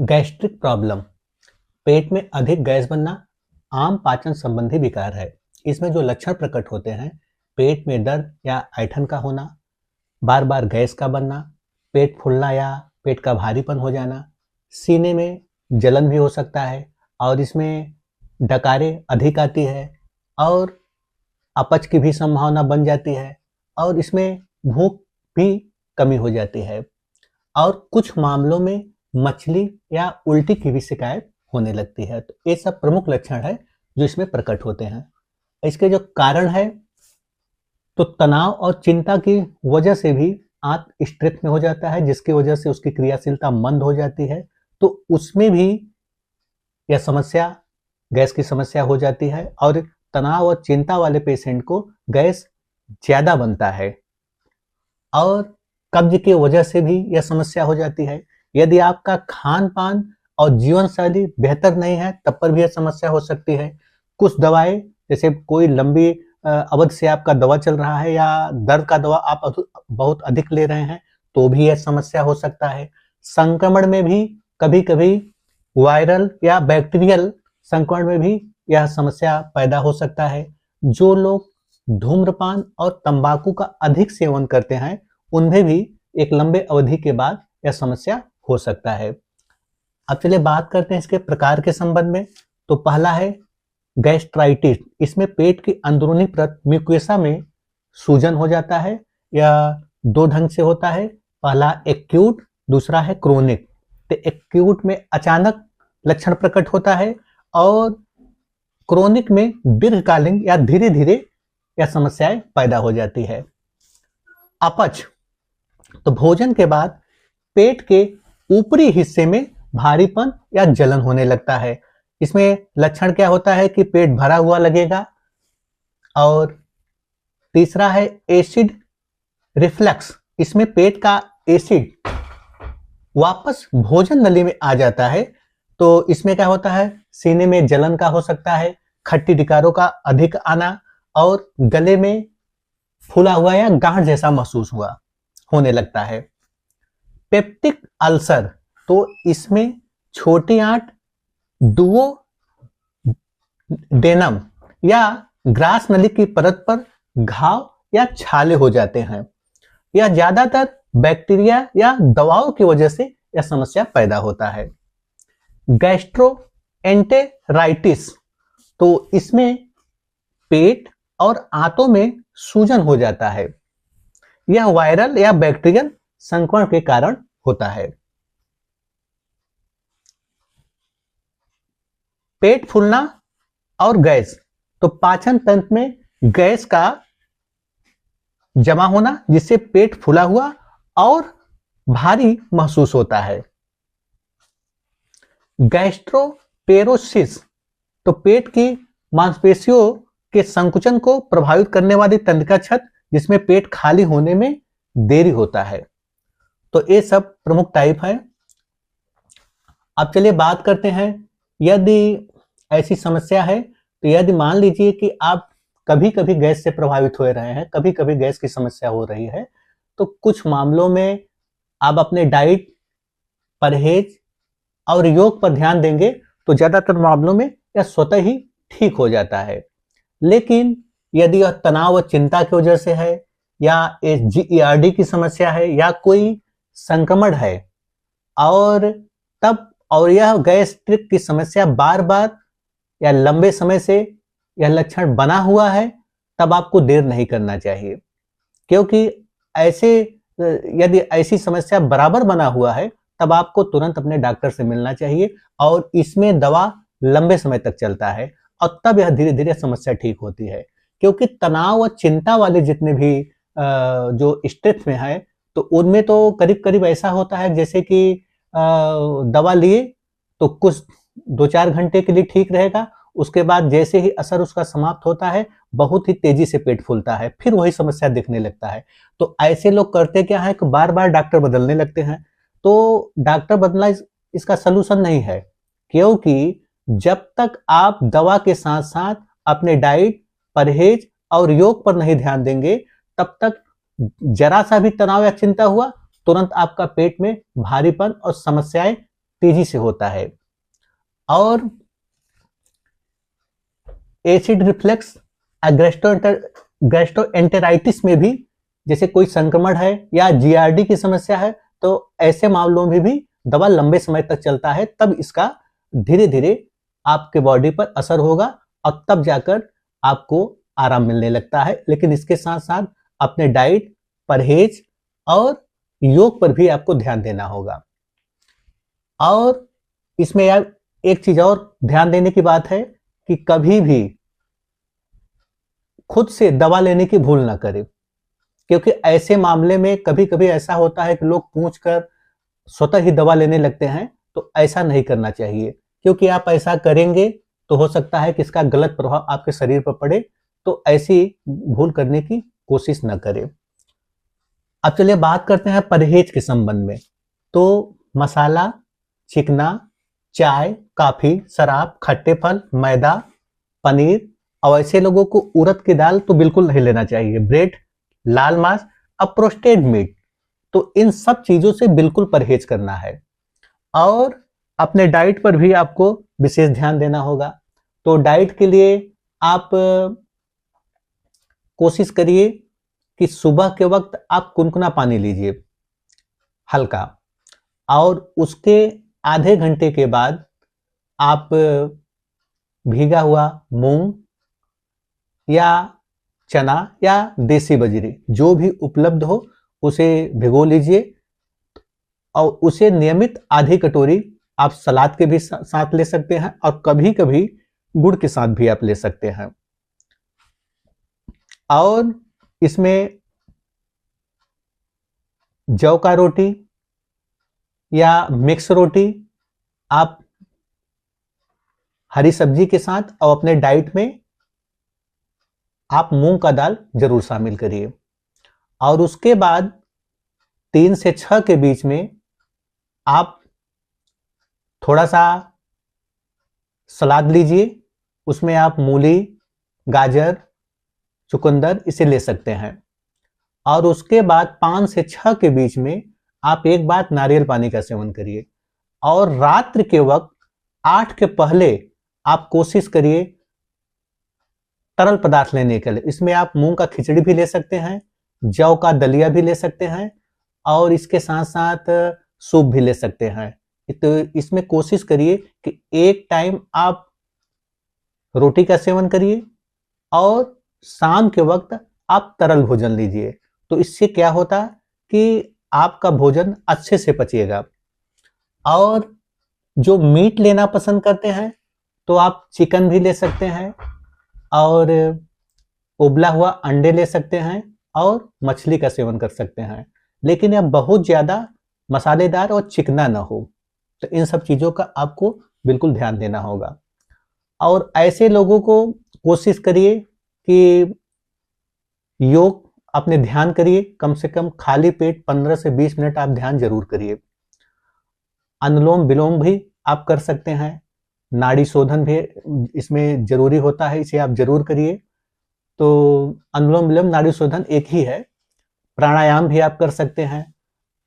Gastric problem, पेट में अधिक gas बनना आम पाचन संबंधी विकार है। इसमें जो लक्षण प्रकट होते हैं, पेट में दर्द या ऐंठन का होना, बार बार गैस का बनना, पेट फूलना या पेट का भारीपन हो जाना, सीने में जलन भी हो सकता है और इसमें डकारें अधिक आती है और अपच की भी संभावना बन जाती है और इसमें भूख भी कमी हो जाती है और कुछ मामलों में मछली या उल्टी की भी शिकायत होने लगती है। तो ये सब प्रमुख लक्षण है जो इसमें प्रकट होते हैं। इसके जो कारण है, तो तनाव और चिंता की वजह से भी आंत स्ट्रेच में हो जाता है, जिसकी वजह से उसकी क्रियाशीलता मंद हो जाती है, तो उसमें भी यह समस्या, गैस की समस्या हो जाती है और तनाव और चिंता वाले पेशेंट को गैस ज्यादा बनता है और कब्ज की वजह से भी यह समस्या हो जाती है। यदि आपका खान पान और जीवन शैली बेहतर नहीं है, तब पर भी यह समस्या हो सकती है। कुछ दवाएं, जैसे कोई लंबी अवधि से आपका दवा चल रहा है या दर्द का दवा आप बहुत अधिक ले रहे हैं, तो भी यह समस्या हो सकता है। संक्रमण में भी कभी कभी वायरल या बैक्टीरियल संक्रमण में भी यह समस्या पैदा हो सकता है। जो लोग धूम्रपान और तंबाकू का अधिक सेवन करते हैं, उनमें भी एक लंबे अवधि के बाद यह समस्या हो सकता है। अब चलिए बात करते हैं इसके प्रकार के संबंध में। तो पहला है गैस्ट्राइटिस। इसमें पेट की अंदरूनी परत म्यूकोसा में सूजन हो जाता है। यह दो ढंग से होता है, पहला एक्यूट, दूसरा है क्रोनिक। तो एक्यूट में अचानक लक्षण प्रकट होता है और क्रोनिक में दीर्घकालीन या धीरे धीरे यह समस्याएं पैदा हो जाती है। अपच, तो भोजन के बाद पेट के ऊपरी हिस्से में भारीपन या जलन होने लगता है। इसमें लक्षण क्या होता है कि पेट भरा हुआ लगेगा। और तीसरा है एसिड रिफ्लक्स। इसमें पेट का एसिड वापस भोजन नली में आ जाता है। तो इसमें क्या होता है, सीने में जलन का हो सकता है, खट्टी डिकारों का अधिक आना और गले में फूला हुआ या गांठ जैसा महसूस होने लगता है। पेप्टिक अल्सर, तो इसमें छोटी आंत डुओडेनम या ग्रास नली की परत पर घाव या छाले हो जाते हैं। यह ज्यादातर बैक्टीरिया या दवाओं की वजह से यह समस्या पैदा होता है। गैस्ट्रोएंटेराइटिस, तो इसमें पेट और आंतों में सूजन हो जाता है। यह वायरल या बैक्टीरियल संक्रमण के कारण होता है। पेट फूलना और गैस, तो पाचन तंत्र में गैस का जमा होना, जिससे पेट फूला हुआ और भारी महसूस होता है। गैस्ट्रोपेरोसिस, तो पेट की मांसपेशियों के संकुचन को प्रभावित करने वाली तंत्रिका क्षत, जिसमें पेट खाली होने में देरी होता है। तो ये सब प्रमुख टाइप है। अब चलिए बात करते हैं, यदि ऐसी समस्या है, तो यदि मान लीजिए कि आप कभी कभी गैस से प्रभावित हो रहे हैं, कभी कभी गैस की समस्या हो रही है, तो कुछ मामलों में आप अपने डाइट, परहेज और योग पर ध्यान देंगे तो ज्यादातर मामलों में यह स्वतः ही ठीक हो जाता है। लेकिन यदि यह तनाव और चिंता की वजह से है या GERD की समस्या है या कोई संक्रमण है और यह गैस्ट्रिक की समस्या बार बार या लंबे समय से यह लक्षण बना हुआ है, तब आपको देर नहीं करना चाहिए। क्योंकि यदि ऐसी समस्या बराबर बना हुआ है, तब आपको तुरंत अपने डॉक्टर से मिलना चाहिए और इसमें दवा लंबे समय तक चलता है और तब यह धीरे धीरे समस्या ठीक होती है। क्योंकि तनाव और चिंता वाले जितने भी जो स्टेज में है, तो उनमें तो करीब करीब ऐसा होता है जैसे कि दवा लिए तो कुछ 2-4 घंटे के लिए ठीक रहेगा, उसके बाद जैसे ही असर उसका समाप्त होता है, बहुत ही तेजी से पेट फूलता है, फिर वही समस्या दिखने लगता है। तो ऐसे लोग करते क्या है कि बार बार डॉक्टर बदलने लगते हैं। तो डॉक्टर बदलना इसका सलूशन नहीं है, क्योंकि जब तक आप दवा के साथ साथ अपने डाइट, परहेज और योग पर नहीं ध्यान देंगे, तब तक जरा सा भी तनाव या चिंता हुआ, तुरंत आपका पेट में भारीपन और समस्याएं तेजी से होता है। और एसिड रिफ्लक्स गैस्ट्रोएंटेराइटिस में भी, जैसे कोई संक्रमण है या जीआरडी की समस्या है, तो ऐसे मामलों में भी दवा लंबे समय तक चलता है, तब इसका धीरे धीरे आपके बॉडी पर असर होगा और तब जाकर आपको आराम मिलने लगता है। लेकिन इसके साथ साथ अपने डाइट, परहेज और योग पर भी आपको ध्यान देना होगा। और इसमें यार एक चीज और ध्यान देने की बात है कि कभी भी खुद से दवा लेने की भूल ना करें, क्योंकि ऐसे मामले में कभी कभी ऐसा होता है कि लोग पूछकर स्वतः ही दवा लेने लगते हैं, तो ऐसा नहीं करना चाहिए, क्योंकि आप ऐसा करेंगे तो हो सकता है कि इसका गलत प्रभाव आपके शरीर पर पड़े। तो ऐसी भूल करने की कोशिश न करें। अब चलिए बात करते हैं परहेज के संबंध में। तो मसाला, चिकना, चाय, कॉफी, शराब, खट्टे फल, मैदा, पनीर, और ऐसे लोगों को उड़द की दाल तो बिल्कुल नहीं लेना चाहिए। ब्रेड, लाल मांस, अप्रोस्टेड मीट, तो इन सब चीजों से बिल्कुल परहेज करना है। और अपने डाइट पर भी आपको विशेष ध्यान देना होगा। तो डाइट के लिए आप कोशिश करिए कि सुबह के वक्त आप गुनगुना पानी लीजिए हल्का, और उसके आधे घंटे के बाद आप भीगा हुआ मूंग या चना या देसी बजरी जो भी उपलब्ध हो उसे भिगो लीजिए, और उसे नियमित आधी कटोरी आप सलाद के भी साथ ले सकते हैं, और कभी कभी गुड़ के साथ भी आप ले सकते हैं। और इसमें जौ का रोटी या मिक्स रोटी आप हरी सब्जी के साथ, और अपने डाइट में आप मूंग का दाल जरूर शामिल करिए। और उसके बाद 3 से 6 के बीच में आप थोड़ा सा सलाद लीजिए, उसमें आप मूली, गाजर, चुकंदर इसे ले सकते हैं। और उसके बाद 5 से 6 के बीच में आप एक बार नारियल पानी का सेवन करिए। और रात्रि के वक्त 8 के पहले आप कोशिश करिए तरल पदार्थ लेने के लिए। इसमें आप मूंग का खिचड़ी भी ले सकते हैं, जौ का दलिया भी ले सकते हैं, और इसके साथ साथ सूप भी ले सकते हैं। तो इसमें कोशिश करिए कि एक टाइम आप रोटी का सेवन करिए और शाम के वक्त आप तरल भोजन लीजिए। तो इससे क्या होता है कि आपका भोजन अच्छे से पचेगा। और जो मीट लेना पसंद करते हैं तो आप चिकन भी ले सकते हैं, और उबला हुआ अंडे ले सकते हैं, और मछली का सेवन कर सकते हैं। लेकिन यह बहुत ज्यादा मसालेदार और चिकना ना हो। तो इन सब चीजों का आपको बिल्कुल ध्यान देना होगा। और ऐसे लोगों को कोशिश करिए कि योग अपने ध्यान करिए, कम से कम खाली पेट 15 से 20 मिनट आप ध्यान जरूर करिए। अनुलोम विलोम भी आप कर सकते हैं, नाड़ी शोधन भी इसमें जरूरी होता है, इसे आप जरूर करिए। तो अनुलोम विलोम, नाड़ी शोधन एक ही है। प्राणायाम भी आप कर सकते हैं।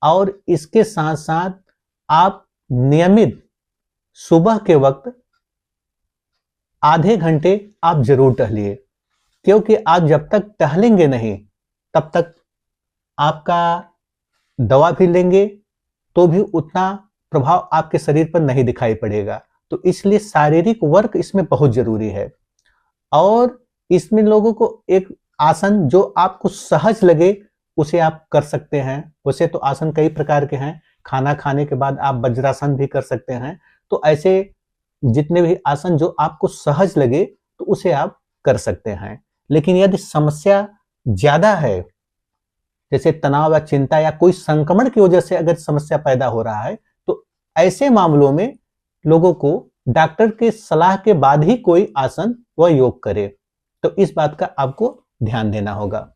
और इसके साथ साथ आप नियमित सुबह के वक्त आधे घंटे आप जरूर टहलिए, क्योंकि आप जब तक टहलेंगे नहीं तब तक आपका दवा भी लेंगे तो भी उतना प्रभाव आपके शरीर पर नहीं दिखाई पड़ेगा। तो इसलिए शारीरिक वर्क इसमें बहुत जरूरी है। और इसमें लोगों को एक आसन जो आपको सहज लगे उसे आप कर सकते हैं। वैसे तो आसन कई प्रकार के हैं, खाना खाने के बाद आप वज्रासन भी कर सकते हैं। तो ऐसे जितने भी आसन जो आपको सहज लगे तो उसे आप कर सकते हैं। लेकिन यदि समस्या ज्यादा है, जैसे तनाव या चिंता या कोई संक्रमण की वजह से अगर समस्या पैदा हो रहा है, तो ऐसे मामलों में लोगों को डॉक्टर के सलाह के बाद ही कोई आसन व योग करे। तो इस बात का आपको ध्यान देना होगा।